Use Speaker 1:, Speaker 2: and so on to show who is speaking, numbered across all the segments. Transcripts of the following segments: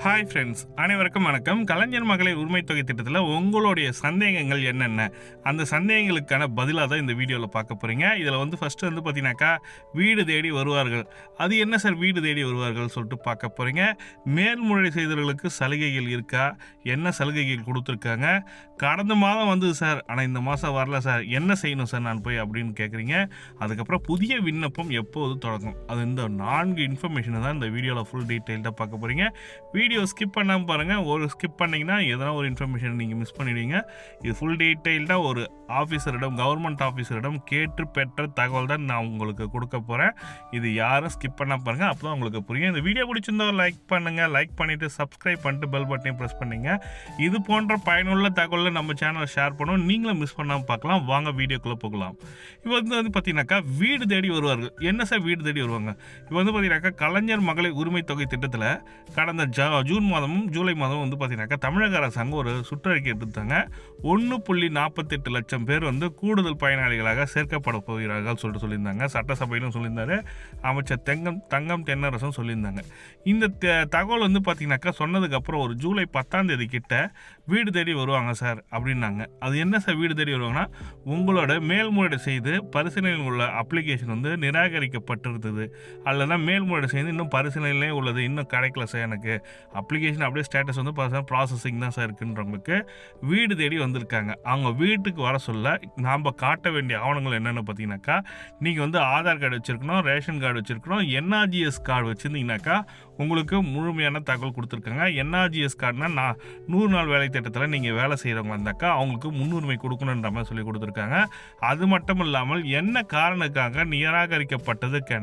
Speaker 1: Hi friends, அனைவருக்கும் வணக்கம். கலைஞர் மகளிர் உரிமை தொகை திட்டத்தில் உங்களுடைய சந்தேகங்கள் என்னென்ன, அந்த சந்தேகங்களுக்கான பதிலாக தான் இந்த வீடியோவில் பார்க்க போகிறீங்க. இதில் ஃபஸ்ட்டு பார்த்தீங்கன்னாக்கா வீடு தேடி வருவார்கள். அது என்ன சார் வீடு தேடி வருவார்கள் சொல்லிட்டு பார்க்க போகிறீங்க. மேல்முறை செய்தவர்களுக்கு சலுகைகள் இருக்கா, என்ன சலுகைகள் கொடுத்துருக்காங்க, கடந்த மாதம் வந்தது சார் ஆனால் இந்த மாதம் வரல சார், என்ன செய்யணும் சார் நான் போய் அப்படின்னு கேட்குறீங்க. அதுக்கப்புறம் புதிய விண்ணப்பம் எப்போது தொடங்கும், அது இந்த 4 இன்ஃபர்மேஷனை தான் இந்த வீடியோவில் ஃபுல் டீட்டெயில்டாக பார்க்க போகிறீங்க. வீடியோ ஸ்கிப் பண்ணாமல் பாருங்கள். ஒரு ஸ்கிப் பண்ணிங்கன்னா எதனா ஒரு இன்ஃபர்மேஷன் நீங்கள் மிஸ் பண்ணிடுவீங்க. இது ஃபுல் டீட்டெயில்டாக ஒரு ஆஃபீஸரிடம், கவர்மெண்ட் ஆஃபீஸரிடம் கேட்டு பெற்ற தகவல் தான் நான் உங்களுக்கு கொடுக்க போகிறேன். இது யாரும் ஸ்கிப் பண்ணால் பாருங்கள், அப்போ தான் உங்களுக்கு புரியும். இந்த வீடியோ பிடிச்சிருந்தா லைக் பண்ணுங்கள், லைக் பண்ணிவிட்டு சப்ஸ்கிரைப் பண்ணிட்டு பெல் பட்டனையும் ப்ரெஸ் பண்ணிங்க. இது போன்ற பயனுள்ள தகவலை நம்ம சேனலில் ஷேர் பண்ணுவோம், நீங்களும் மிஸ் பண்ணாமல் பார்க்கலாம். வாங்க வீடியோக்குள்ளே போகலாம். இப்போ பார்த்தீங்கன்னாக்கா வீடு தேடி வருவார்கள். என்ன சார் வீடு தேடி வருவாங்க? இப்போ பார்த்தீங்கன்னாக்கா கலைஞர் மகளிர் உரிமை தொகை திட்டத்தில் கடந்த ஜூன் மாதமும் ஜூலை மாதமும் பார்த்தீங்கன்னாக்கா தமிழக அரசாங்கம் ஒரு சுற்றறிக்கை எடுத்தாங்க. 1.48 லட்சம் பேர் கூடுதல் பயனாளிகளாக சேர்க்கப்பட போகிறார்கள் சொல்லியிருந்தாங்க. சட்டசபையிலும் சொல்லியிருந்தாரு, அமைச்சர் தங்கம் தென்னரசும் சொல்லியிருந்தாங்க. இந்த தகவல் பார்த்தீங்கன்னாக்கா சொன்னதுக்கப்புறம் ஒரு ஜூலை 10ஆம் தேதி கிட்ட வீடு தேடி வருவாங்க சார் அப்படின்னாங்க. அது என்ன சார் வீடு தேடி வருவாங்கன்னா, உங்களோட மேல்முறையீடு செய்து பரிசீலனையில் உள்ள அப்ளிகேஷன் நிராகரிக்கப்பட்டிருந்தது, அல்லது மேல்முறையீடு செய்து இன்னும் பரிசீலனையிலே உள்ளது, இன்னும் கிடைக்கல சார், எனக்கு அப்ளிகேஷன் அப்படியே ஸ்டேட்டஸ் ப்ராசஸிங் தான் சார் இருக்குன்றவங்களுக்கு வீடு தேடி வந்திருக்காங்க. அவங்க வீட்டுக்கு வர சொல்ல நாம் காட்ட வேண்டிய ஆவணங்கள் என்னென்னு பார்த்தீங்கன்னாக்கா, நீங்கள் ஆதார் கார்டு வச்சுருக்கணும், ரேஷன் கார்டு வச்சுருக்கணும், என்ஆர்ஜிஎஸ் கார்டு வச்சுருந்தீங்கன்னாக்கா உங்களுக்கு முழுமையான தகவல் கொடுத்துருக்காங்க. என்ஆர்ஜிஎஸ் கார்டுனா 100 நாள் வேலை திட்டத்தில் நீங்கள் வேலை செய்கிறவங்க இருந்தாக்கா அவங்களுக்கு முன்னுரிமை கொடுக்கணுன்ற மாதிரி சொல்லி கொடுத்துருக்காங்க. அது மட்டும் இல்லாமல் என்ன காரணத்துக்காக நிராகரிக்கப்பட்டதுக்கு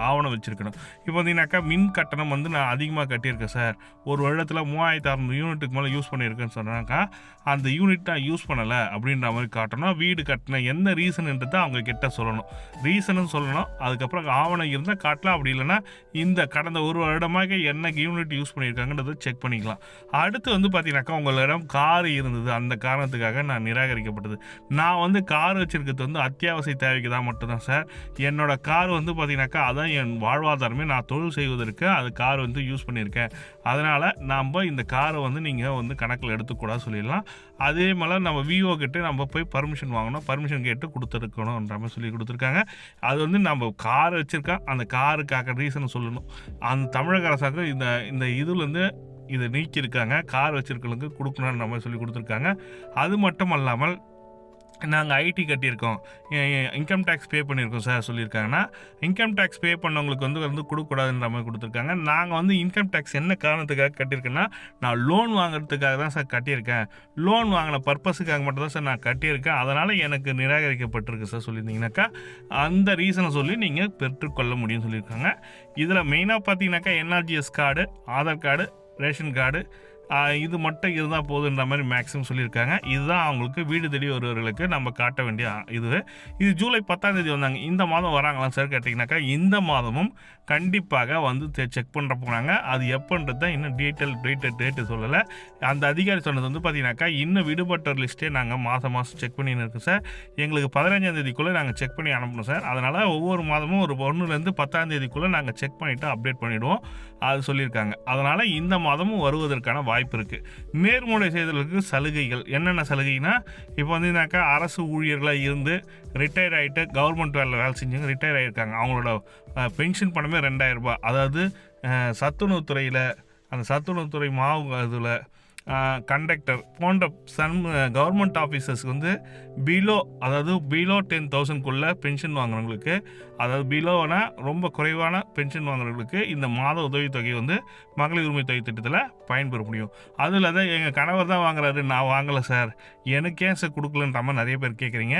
Speaker 1: ஆவணம் வச்சுருக்கணும். இப்போ பார்த்தீங்கன்னாக்கா மின் கட்டணம் நான் அதிகமாக கட்டியிருக்கேன் சார், ஒரு வருடத்தில் 3600 யூனிட்டுக்கு மேலே யூஸ் பண்ணியிருக்கேன்னு சொன்னாக்கா அந்த யூனிட் நான் யூஸ் பண்ணலை அப்படின்ற மாதிரி காட்டணும். வீடு கட்டின என்ன ரீசன்ன்றதை அவங்க கிட்ட சொல்லணும், ரீசனும் சொல்லணும். அதுக்கப்புறம் ஆவணம் இருந்தால் காட்டலாம், அப்படி இல்லைன்னா இந்த கடந்த ஒரு வருடமாக என்ன யூனிட் யூஸ் பண்ணியிருக்காங்கன்றதை செக் பண்ணிக்கலாம். அடுத்து பார்த்தீங்கன்னாக்கா உங்களிடம் கார் இருந்தது, அந்த காரணத்துக்காக நான் நிராகரிக்கப்பட்டது. நான் கார் வச்சுருக்கிறது அத்தியாவசிய தேவைக்கு தான் மட்டும்தான் சார். என்னோட கார் பார்த்தீங்கன்னாக்கா அதான் என் வாழ்வாதாரமே, நான் தொழில் செய்வதற்கு அது கார் யூஸ் பண்ணியிருக்கேன். அதனால் நாம் இந்த காரை நீங்கள் கணக்கில் எடுத்துக்கூடாது சொல்லிடலாம். அதே மாதிரி நம்ம விஓ கிட்ட நம்ம போய் பர்மிஷன் வாங்கணும், பர்மிஷன் கேட்டு கொடுத்துருக்கணுன்ற மாதிரி சொல்லி கொடுத்துருக்காங்க. அது நம்ம கார் வச்சுருக்கோம், அந்த காருக்காக ரீசன் சொல்லணும். அந்த தமிழக அரசாங்கம் இந்த இதுலேருந்து இதை நீக்கியிருக்காங்க, கார் வச்சுருக்கவங்களுக்கு கொடுக்கணுன்ற மாதிரி சொல்லி கொடுத்துருக்காங்க. அது மட்டும் அல்லாமல் நாங்கள் ஐடி கட்டியிருக்கோம், இன்கம் டேக்ஸ் பே பண்ணியிருக்கோம் சார் சொல்லியிருக்காங்கன்னா, இன்கம் டேக்ஸ் பே பண்ணவங்களுக்கு கொடுக்கக்கூடாதுன்ற மாதிரி கொடுத்துருக்காங்க. நாங்கள் இன்கம் டேக்ஸ் என்ன காரணத்துக்காக கட்டியிருக்கேன்னா, நான் லோன் வாங்குறதுக்காக தான் சார் கட்டியிருக்கேன், லோன் வாங்கின பர்பஸுக்காக மட்டும் தான் சார் நான் கட்டியிருக்கேன், அதனால் எனக்கு நிராகரிக்கப்பட்டிருக்கு சார் சொல்லியிருந்தீங்கன்னாக்கா அந்த ரீசனை சொல்லி நீங்கள் பெற்றுக்கொள்ள முடியும்னு சொல்லியிருக்காங்க. இதில் மெயினாக பார்த்தீங்கன்னாக்கா NRGS card, Aadhaar card, ration card இது மட்டும் இருந்தால் போதுன்ற மாதிரி மேக்ஸிமம் சொல்லியிருக்காங்க. இதுதான் அவங்களுக்கு வீடு தேடி வருவர்களுக்கு நம்ம காட்ட வேண்டிய இது ஜூலை 10ஆம் தேதி வந்தாங்க. இந்த மாதம் வராங்களாம் சார் கேட்டிங்கனாக்கா, இந்த மாதமும் கண்டிப்பாக செக் பண்ணுற போனாங்க. அது எப்போன்றது தான் இன்னும் டேட்டு சொல்லலை. அந்த அதிகாரி சொன்னது பார்த்தீங்கன்னாக்கா இன்னும் விடுபட்ட லிஸ்ட்டே நாங்கள் மாதம் செக் பண்ணின்னு இருக்கோம் சார், எங்களுக்கு 15ஆம் தேதிக்குள்ளே நாங்கள் செக் பண்ணி அனுப்பணும் சார். அதனால் ஒவ்வொரு மாதமும் ஒரு 1லேருந்து 10ஆம் தேதிக்குள்ளே நாங்கள் செக் பண்ணிவிட்டு அப்டேட் பண்ணிவிடுவோம் அது சொல்லியிருக்காங்க. அதனால் இந்த மாதமும் வருவதற்கான வாய்ப்பு இருக்குது. மேல்முறை செய்தவர்களுக்கு சலுகைகள் என்னென்ன சலுகைனா, இப்போ அரசு ஊழியர்களாக இருந்து ரிட்டையர் ஆகிட்டு கவர்மெண்ட் வேலை செஞ்சவங்க ரிட்டையர் ஆகியிருக்காங்க, அவங்களோட பென்ஷன் பணமே 2000 ரூபாய். அதாவது சத்துணவுத்துறையில் அந்த சத்துணவுத்துறை மாவு இதில் கண்டக்டர் போன்ற கவர்மெண்ட் ஆஃபீஸர்ஸ்க்கு பிலோ 10,000க்குள்ளே பென்ஷன் வாங்குறவங்களுக்கு, அதாவது பிலோனா ரொம்ப குறைவான பென்ஷன் வாங்குறவங்களுக்கு இந்த மாத உதவித்தொகை மகளிர் உரிமை தொகை திட்டத்தில் பயன்பெற முடியும். அதில் தான் எங்கள் கணவர் தான் வாங்குறாரு, நான் வாங்கலை சார், எனக்கு ஏன் சார் கொடுக்கலன்ற மாதிரி நிறைய பேர் கேட்குறீங்க.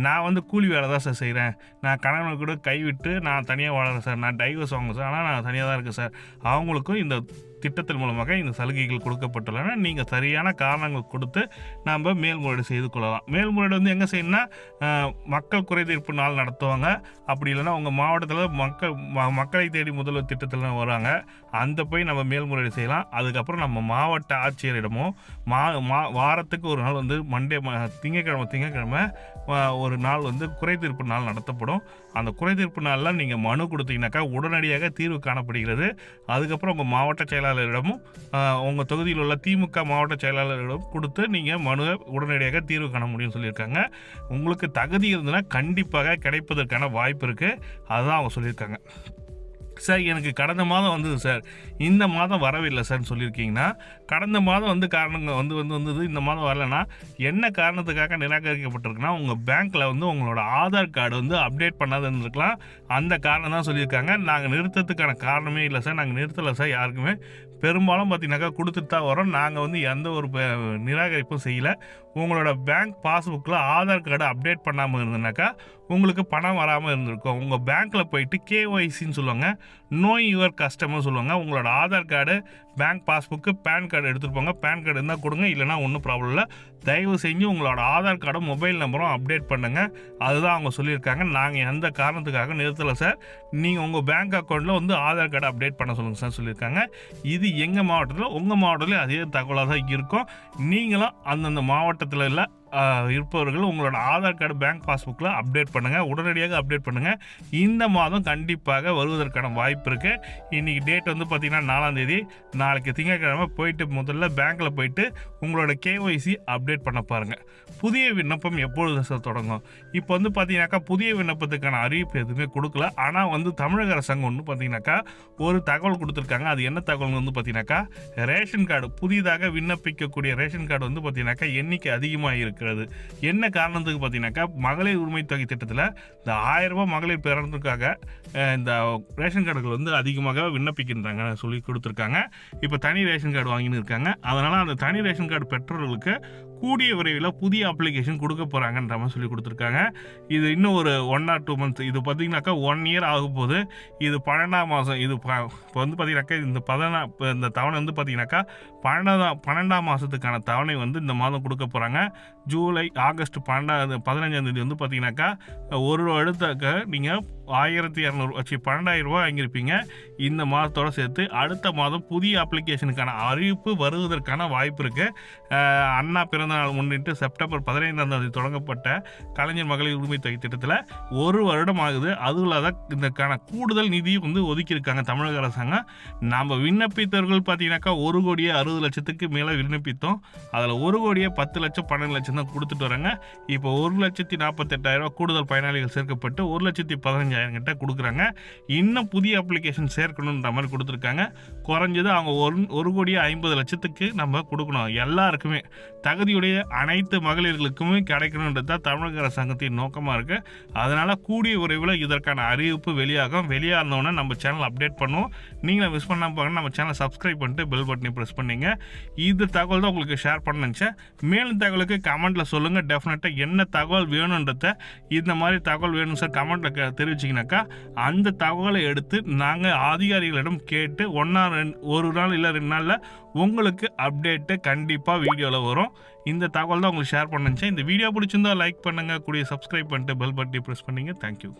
Speaker 1: நான் கூலி வேலை தான் சார் செய்கிறேன், நான் கணவனை கூட கைவிட்டு நான் தனியாக வாழறேன் சார், நான் டைவர்ஸ் வாங்க சார், ஆனால் நான் தனியாக தான் இருக்கேன் சார். அவங்களுக்கும் இந்த திட்டத்தின் மூலமாக இந்த சலுகைகள் கொடுக்கப்பட்டுள்ளன. நீங்கள் சரியான காரணங்கள் கொடுத்து நம்ம மேல்முறையீடு செய்து கொள்ளலாம். மேல்முறையீடு எங்கே செய்யணும்னா, மக்கள் குறைதீர்ப்பு நாள் நடத்துவாங்க, அப்படி இல்லைன்னா உங்கள் மாவட்டத்தில் மக்களை தேடி முதல்வர் திட்டத்தில் வராங்க, அந்த போய் நம்ம மேல்முறையீடு செய்யலாம். அதுக்கப்புறம் நம்ம மாவட்ட ஆட்சியரிடமோ வாரத்துக்கு ஒரு நாள் வந்து திங்கக்கிழமை ஒரு நாள் வந்து குறைதீர்ப்பு நாள் நடத்தப்படும். அந்த குறைதீர்ப்பு நாளில் நீங்கள் மனு கொடுத்தீங்கன்னாக்கா உடனடியாக தீர்வு காணப்படுகிறது. அதுக்கப்புறம் உங்கள் மாவட்ட செயலாளரிடமும் உங்கள் தொகுதியில் உள்ள திமுக மாவட்ட செயலாளரிடம் கொடுத்து நீங்கள் மனுவை உடனடியாக தீர்வு காண முடியும்னு சொல்லியிருக்காங்க. உங்களுக்கு தகுதி இருந்ததுன்னா கண்டிப்பாக கிடைப்பதற்கான வாய்ப்பு இருக்குது. அதுதான் அவங்க சொல்லியிருக்காங்க. சார் எனக்கு கடந்த மாதம் வந்தது சார், இந்த மாதம் வரவில்லை சார்னு சொல்லியிருக்கீங்கன்னா, கடந்த மாதம் வந்து காரணங்கள் வந்தது, இந்த மாதம் வரலைன்னா என்ன காரணத்துக்காக நிராகரிக்கப்பட்டிருக்குன்னா உங்கள் பேங்க்கில் வந்து உங்களோட ஆதார் கார்டு வந்து அப்டேட் பண்ணாத இருந்திருக்கலாம். அந்த காரணம் தான் சொல்லியிருக்காங்க. நாங்கள் நிறுத்தத்துக்கான காரணமே இல்லை சார், நாங்கள் நிறுத்தலை சார். யாருக்குமே பெரும்பாலும் பார்த்தீங்கன்னாக்கா கொடுத்துட்டு தான் வரோம். நாங்கள் வந்து எந்த ஒரு நிராகரிப்பும் செய்யலை. உங்களோட பேங்க் பாஸ்புக்கில் ஆதார் கார்டு அப்டேட் பண்ணாமல் இருந்ததுனாக்கா உங்களுக்கு பணம் வராமல் இருந்திருக்கும். உங்கள் பேங்க்கில் போயிட்டு கேஒய்சின்னு சொல்லுவாங்க, நோ யுவர் கஸ்டமர் சொல்லுவாங்க. உங்களோட Aadhaar card, bank passbook, PAN card எடுத்துகிட்டு போங்க. பேன் கார்டு இருந்தால் கொடுங்க, இல்லைனா ஒன்றும் ப்ராப்ளம் இல்லை. தயவு செஞ்சு உங்களோட ஆதார் கார்டும் மொபைல் நம்பரும் அப்டேட் பண்ணுங்கள். அதுதான் அவங்க சொல்லியிருக்காங்க. நாங்கள் எந்த காரணத்துக்காக நிறுத்தலை சார், நீங்கள் உங்கள் பேங்க் அக்கௌண்ட்டில் வந்து ஆதார் கார்டு அப்டேட் பண்ண சொல்லுங்கள் சார் சொல்லியிருக்காங்க. இது எங்கள் மாவட்டத்தில், உங்கள் மாவட்டத்தில் அதே தகவலாக தான் இருக்கும். நீங்களும் அந்தந்த மாவட்டத்தில் இல்லை இருப்பவர்கள் உங்களோட ஆதார் கார்டு, பேங்க் பாஸ்புக்கில் அப்டேட் பண்ணுங்கள், உடனடியாக அப்டேட் பண்ணுங்கள். இந்த மாதம் கண்டிப்பாக வருவதற்கான வாய்ப்பு இருக்குது. இன்றைக்கி டேட் வந்து பார்த்திங்கன்னா 4ஆம் தேதி. நாளைக்கு திங்கட்கிழமை போயிட்டு முதல்ல பேங்க்கில் போயிட்டு உங்களோட கேஒய்சி அப்டேட் பண்ண பாருங்கள். புதிய விண்ணப்பம் எப்பொழுது சார் தொடங்கும்? இப்போ வந்து பார்த்தீங்கன்னாக்கா புதிய விண்ணப்பத்துக்கான அறிவிப்பு எதுவுமே கொடுக்கல. ஆனால் வந்து தமிழக அரசாங்கம் ஒன்று பார்த்தீங்கன்னாக்கா ஒரு தகவல் கொடுத்துருக்காங்க. அது என்ன தகவல் வந்து பார்த்தீங்கன்னாக்கா, ரேஷன் கார்டு புதிதாக விண்ணப்பிக்கக்கூடிய ரேஷன் கார்டு வந்து பார்த்தீங்கன்னாக்கா எண்ணிக்கை அதிகமாக இருக்குது. என்ன காரணத்துக்கு பார்த்தீங்கன்னாக்கா, மகளிர் உரிமை தொகை திட்டத்தில் இந்த 1000 ரூபாய் மகளிர் பெறறதுக்காக இந்த ரேஷன் கார்டுகள் வந்து அதிகமாக விண்ணப்பிக்கின்றாங்க சொல்லி கொடுத்துருக்காங்க. இப்போ தனி ரேஷன் கார்டு வாங்கின்னு இருக்காங்க. அதனால் அந்த தனி ரேஷன் கார்டு பெற்றோர்களுக்கு கூடிய விரைவில் புதிய அப்ளிகேஷன் கொடுக்க போகிறாங்கன்ற மாதிரி சொல்லி கொடுத்துருக்காங்க. இது இன்னும் ஒரு 1 or 2 months, இது பார்த்தீங்கன்னாக்கா 1 year ஆகும் போது. இது 12ஆம் மாதம். இது இப்போ வந்து பார்த்தீங்கன்னாக்கா இந்த தவணை வந்து பார்த்தீங்கன்னாக்கா 12ஆம் மாதத்துக்கான தவணை வந்து இந்த மாதம் கொடுக்க போகிறாங்க. ஜூலை, ஆகஸ்ட் 15ஆம் தேதி வந்து பார்த்தீங்கன்னாக்கா ஒரு வருடத்துக்கு நீங்கள் 12,000 ரூபா வாங்கியிருப்பீங்க. இந்த மாதத்தோடு சேர்த்து அடுத்த மாதம் புதிய அப்ளிகேஷனுக்கான அறிவிப்பு வருவதற்கான வாய்ப்பு இருக்குது. அண்ணா பிறந்தநாள் முன்னிட்டு செப்டம்பர் 15ஆம் தேதி தொடங்கப்பட்ட கலைஞர் மகளிர் உரிமை தொகை திட்டத்தில் 1 வருடம் ஆகுது. அதுல தான் இதற்கான கூடுதல் நிதி வந்து ஒதுக்கியிருக்காங்க தமிழக அரசாங்கம். நம்ம விண்ணப்பித்தவர்கள் பார்த்தீங்கன்னாக்கா 1,60,00,000க்கு மேலே விண்ணப்பித்தோம். அதில் 1,10,00,000 12 லட்சம் தான் கொடுத்துட்டு வராங்க. இப்போ 1,48,000 கூடுதல் பயனாளிகள் சேர்க்கப்பட்டு 1,15,000 கிட்ட கொடுக்குறாங்க. இன்னும் புதிய அப்ளிகேஷன் சேர்க்கணுன்ற மாதிரி கொடுத்துருக்காங்க. குறைஞ்சது அவங்க 1,50,00,000க்கு நம்ம கொடுக்கணும். எல்லாருக்குமே தகுதியுடைய அனைத்து மகளிர்களுக்குமே கிடைக்கணுன்றது தான் தமிழக அரசாங்கத்தின் நோக்கமாக இருக்குது. அதனால் கூடிய விரைவில் இதற்கான அறிவிப்பு வெளியாகணுன்னே நம்ம சேனல் அப்டேட் பண்ணுவோம். நீங்களும் மிஸ் பண்ணாமல் போங்க. நம்ம சேனலை சப்ஸ்கிரைப் பண்ணிட்டு பெல் பட்டனை ப்ரெஸ் பண்ணிங்க. இந்த தகவல் தான் உங்களுக்கு ஷேர் பண்ண நினச்சேன். மேலும் தகவலுக்கு கமெண்ட்டில் சொல்லுங்கள். டெஃபினட்டாக என்ன தகவல் வேணுன்றத, இந்த மாதிரி தகவல் வேணும் சார் கமெண்ட்டில் தெரிவிச்சிங்கனாக்கா அந்த தகவலை எடுத்து நாங்கள் அதிகாரிகளிடம் கேட்டு ஒரு நாள் இல்லை 2 நாளில் உங்களுக்கு அப்டேட்டு கண்டிப்பாக வீடியோவில் வரும். இந்த தகவல் தான் உங்களுக்கு ஷேர் பண்ணுச்சேன். இந்த வீடியோ பிடிச்சிருந்தா லைக் பண்ணுங்கள், கூடிய சப்ஸ்கிரைப் பண்ணிட்டு பெல் பட்டனை ப்ரெஸ் பண்ணிங்க. தேங்க்யூ.